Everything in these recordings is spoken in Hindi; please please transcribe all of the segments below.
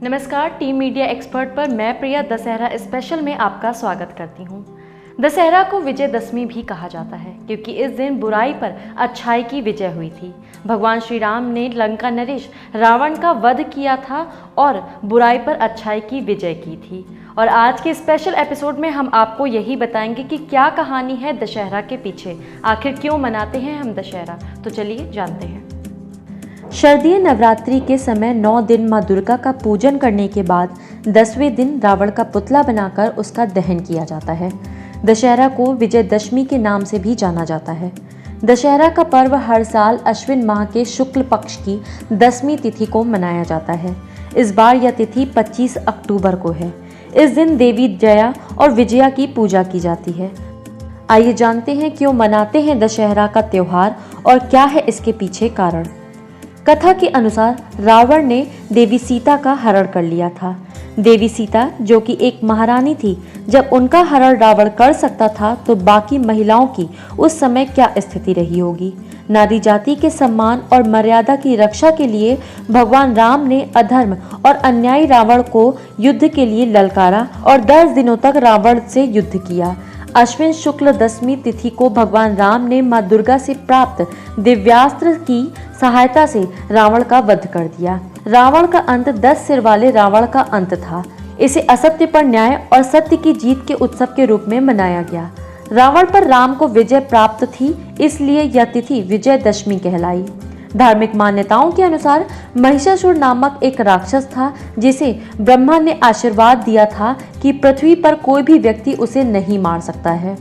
नमस्कार, टीम मीडिया एक्सपर्ट पर मैं प्रिया दशहरा स्पेशल में आपका स्वागत करती हूँ। दशहरा को विजयदशमी भी कहा जाता है क्योंकि इस दिन बुराई पर अच्छाई की विजय हुई थी। भगवान श्री राम ने लंका नरेश रावण का वध किया था और बुराई पर अच्छाई की विजय की थी। और आज के स्पेशल एपिसोड में हम आपको यही बताएंगे कि क्या कहानी है दशहरा के पीछे, आखिर क्यों मनाते हैं हम दशहरा। तो चलिए जानते हैं। शारदीय नवरात्रि के समय 9 दिन मां दुर्गा का पूजन करने के बाद 10वें दिन रावण का पुतला बनाकर उसका दहन किया जाता है। दशहरा को विजयदशमी के नाम से भी जाना जाता है। दशहरा का पर्व हर साल अश्विन माह के शुक्ल पक्ष की 10वीं तिथि को मनाया जाता है। इस बार यह तिथि 25 अक्टूबर को है। इस दिन देवी जया और विजया की पूजा की जाती है। आइए जानते हैं क्यों मनाते हैं दशहरा का त्योहार और क्या है इसके पीछे कारण। कथा के अनुसार रावण ने देवी सीता का हरण कर लिया था। देवी सीता जो कि एक महारानी थी, जब उनका हरण रावण कर सकता था तो बाकी महिलाओं की उस समय क्या स्थिति रही होगी। नारी जाति के सम्मान और मर्यादा की रक्षा के लिए भगवान राम ने अधर्म और अन्यायी रावण को युद्ध के लिए ललकारा और 10 दिनों तक रावण से युद्ध किया। अश्विन शुक्ल 10वीं तिथि को भगवान राम ने मां दुर्गा से प्राप्त दिव्यास्त्र की सहायता से रावण का वध कर दिया। रावण का अंत 10 सिर वाले रावण का अंत था। इसे असत्य पर न्याय और सत्य की जीत के उत्सव के रूप में मनाया गया। रावण पर राम को विजय प्राप्त थी, इसलिए यह तिथि विजयदशमी कहलाई। धार्मिक मान्यताओं के अनुसार महिषासुर नामक एक राक्षस था जिसे ब्रह्मा ने आशीर्वाद दिया था कि पृथ्वी पर कोई भी व्यक्ति उसे नहीं मार सकता है।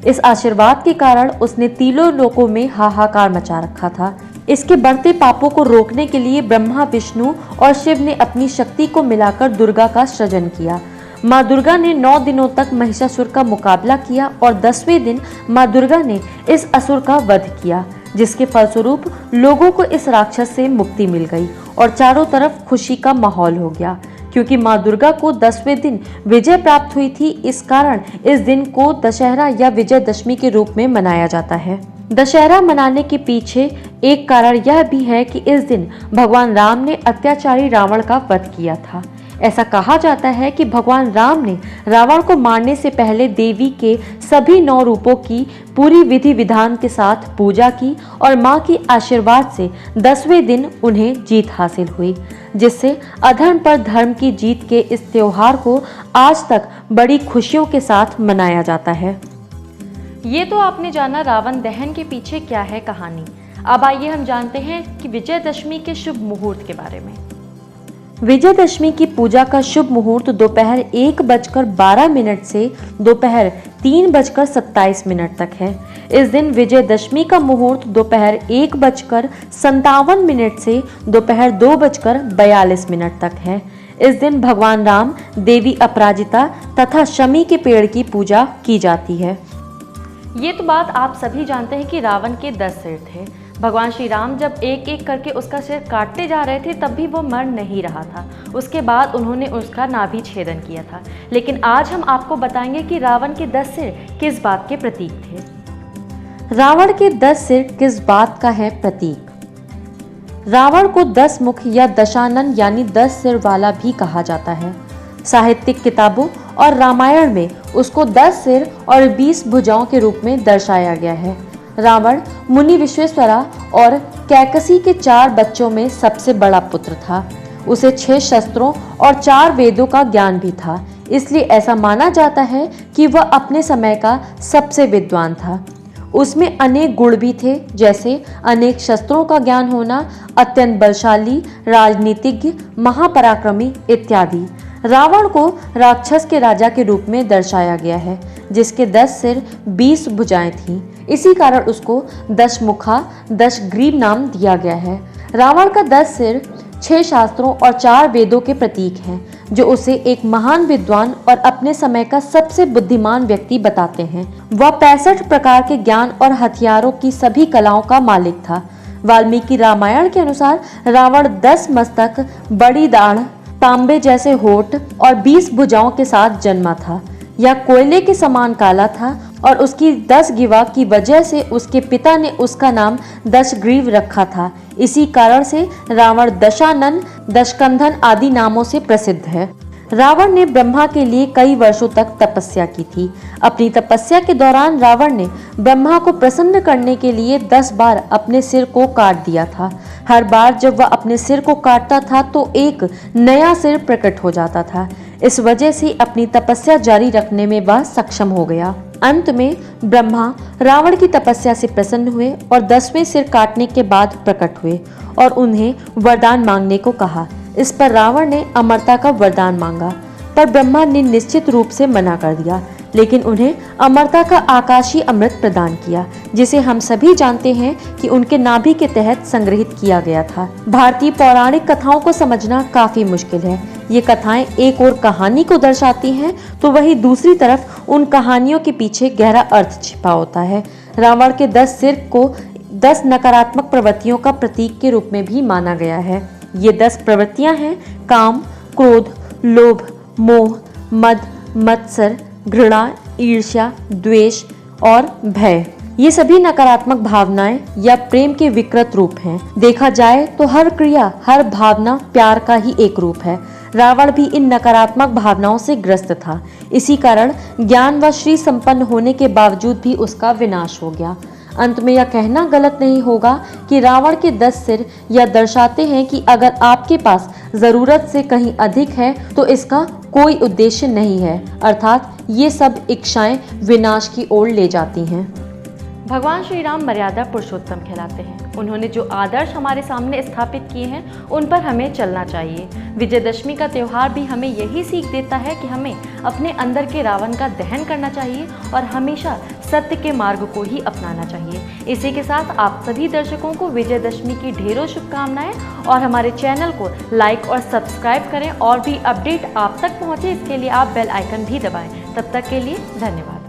इस आशीर्वाद के कारण उसने तीनों लोकों में हाहाकार मचा रखा था। इसके बढ़ते पापों को रोकने के लिए ब्रह्मा, विष्णु और शिव ने अपनी शक्ति को मिलाकर दुर्गा का सृजन किया। मां दुर्गा ने 9 दिनों तक महिषासुर का मुकाबला किया और 10वें दिन मां दुर्गा ने इस असुर का वध किया, जिसके फलस्वरूप लोगों को इस राक्षस से मुक्ति मिल गई और चारों तरफ खुशी का माहौल हो गया। क्योंकि मां दुर्गा को 10वें दिन विजय प्राप्त हुई थी, इस कारण इस दिन को दशहरा या विजयदशमी के रूप में मनाया जाता है। दशहरा मनाने के पीछे एक कारण यह भी है कि इस दिन भगवान राम ने अत्याचारी रावण का वध किया था। ऐसा कहा जाता है कि भगवान राम ने रावण को मारने से पहले देवी के सभी 9 रूपों की पूरी विधि विधान के साथ पूजा की और मां के आशीर्वाद से 10वें दिन उन्हें जीत हासिल हुई, जिससे अधर्म पर धर्म की जीत के इस त्योहार को आज तक बड़ी खुशियों के साथ मनाया जाता है। ये तो आपने जाना रावण दहन के पीछे क्या है कहानी। अब आइए हम जानते हैं कि विजयदशमी के शुभ मुहूर्त के बारे में। विजयदशमी की पूजा का शुभ मुहूर्त दोपहर 1:12 से दोपहर 3:27 तक है। इस दिन विजयदशमी का मुहूर्त दोपहर 1:57 से दोपहर 2:42 तक है। इस दिन भगवान राम, देवी अपराजिता तथा शमी के पेड़ की पूजा की जाती है। ये तो बात आप सभी जानते हैं कि रावण के 10 सिर थे। भगवान श्री राम जब एक एक करके उसका सिर काटते जा रहे थे तब भी वो मर नहीं रहा था। उसके बाद उन्होंने उसका नाभि छेदन किया था। लेकिन आज हम आपको बताएंगे कि रावण के 10 सिर किस बात के प्रतीक थे। रावण के 10 सिर किस बात का है प्रतीक। रावण को 10 मुख या दशानन यानी 10 सिर वाला भी कहा जाता है। साहित्यिक किताबों और रामायण में उसको 10 सिर और 20 भुजाओं के रूप में दर्शाया गया है। रावण मुनि विश्वेश्वरा और कैकसी के 4 बच्चों में सबसे बड़ा पुत्र था। उसे 6 शस्त्रों और 4 वेदों का ज्ञान भी था, इसलिए ऐसा माना जाता है कि वह अपने समय का सबसे विद्वान था। उसमें अनेक गुण भी थे, जैसे अनेक शस्त्रों का ज्ञान होना, अत्यंत बलशाली, राजनीतिज्ञ, महापराक्रमी इत्यादि। रावण को राक्षस के राजा के रूप में दर्शाया गया है, जिसके 10 सिर 20 भुजाएं थीं। इसी कारण उसको 10 मुखा 10 ग्रीव नाम दिया गया है। रावण का 10 सिर 6 शास्त्रों और 4 वेदों के प्रतीक हैं, जो उसे एक महान विद्वान और अपने समय का सबसे बुद्धिमान व्यक्ति बताते हैं। वह 65 प्रकार के ज्ञान और हथियारों की सभी कलाओं का मालिक था। वाल्मीकि रामायण के अनुसार रावण 10 मस्तक, बड़ी दाढ़, तांबे जैसे होठ और 20 भुजाओं के साथ जन्मा था। यह कोयले के समान काला था और उसकी दशग्रीवा की वजह से उसके पिता ने उसका नाम दशग्रीव रखा था। इसी कारण से रावण दशानन, दशकंधन आदि नामों से प्रसिद्ध है। रावण ने ब्रह्मा के लिए कई वर्षों तक तपस्या की थी। अपनी तपस्या के दौरान रावण ने ब्रह्मा को प्रसन्न करने के लिए 10 बार अपने सिर को काट दिया था। हर बार जब वह अपने सिर को काटता था तो एक नया सिर प्रकट हो जाता था। इस वजह से अपनी तपस्या जारी रखने में वह सक्षम हो गया। अंत में ब्रह्मा रावण की तपस्या से प्रसन्न हुए और 10वें सिर काटने के बाद प्रकट हुए और उन्हें वरदान मांगने को कहा। इस पर रावण ने अमरता का वरदान मांगा, पर ब्रह्मा ने निश्चित रूप से मना कर दिया, लेकिन उन्हें अमरता का आकाशीय अमृत प्रदान किया, जिसे हम सभी जानते हैं कि उनके नाभि के तहत संग्रहित किया गया था। भारतीय पौराणिक कथाओं को समझना काफी मुश्किल है। ये कथाएं एक और कहानी को दर्शाती हैं, तो वही दूसरी तरफ उन कहानियों के पीछे गहरा अर्थ छिपा होता है। रावण के 10 सिर को 10 नकारात्मक प्रवृत्तियों का प्रतीक के रूप में भी माना गया है। ये 10 प्रवृत्तियां हैं: काम, क्रोध, लोभ, मोह, मद, मत्सर, घृणा, ईर्ष्या, द्वेष और भय। ये सभी नकारात्मक भावनाएं या प्रेम के विकृत रूप हैं। देखा जाए तो हर क्रिया, हर भावना प्यार का ही एक रूप है। रावण भी इन नकारात्मक भावनाओं से ग्रस्त था। इसी कारण ज्ञान व श्री संपन्न होने के बावजूद भी उसका विनाश हो गया। अंत में यह कहना गलत नहीं होगा कि रावण के 10 सिर यह दर्शाते हैं कि अगर आपके पास जरूरत से कहीं अधिक है तो इसका कोई उद्देश्य नहीं है, अर्थात ये सब इच्छाएं विनाश की ओर ले जाती हैं। भगवान श्री राम मर्यादा पुरुषोत्तम कहलाते हैं। उन्होंने जो आदर्श हमारे सामने स्थापित किए हैं उन पर हमें चलना चाहिए। विजयदशमी का त्यौहार भी हमें यही सीख देता है कि हमें अपने अंदर के रावण का दहन करना चाहिए और हमेशा सत्य के मार्ग को ही अपनाना चाहिए। इसी के साथ आप सभी दर्शकों को विजयदशमी की ढेरों शुभकामनाएं और हमारे चैनल को लाइक और सब्सक्राइब करें और भी अपडेट आप तक पहुँचे इसके लिए आप बेल आइकन भी दबाएं। तब तक के लिए धन्यवाद।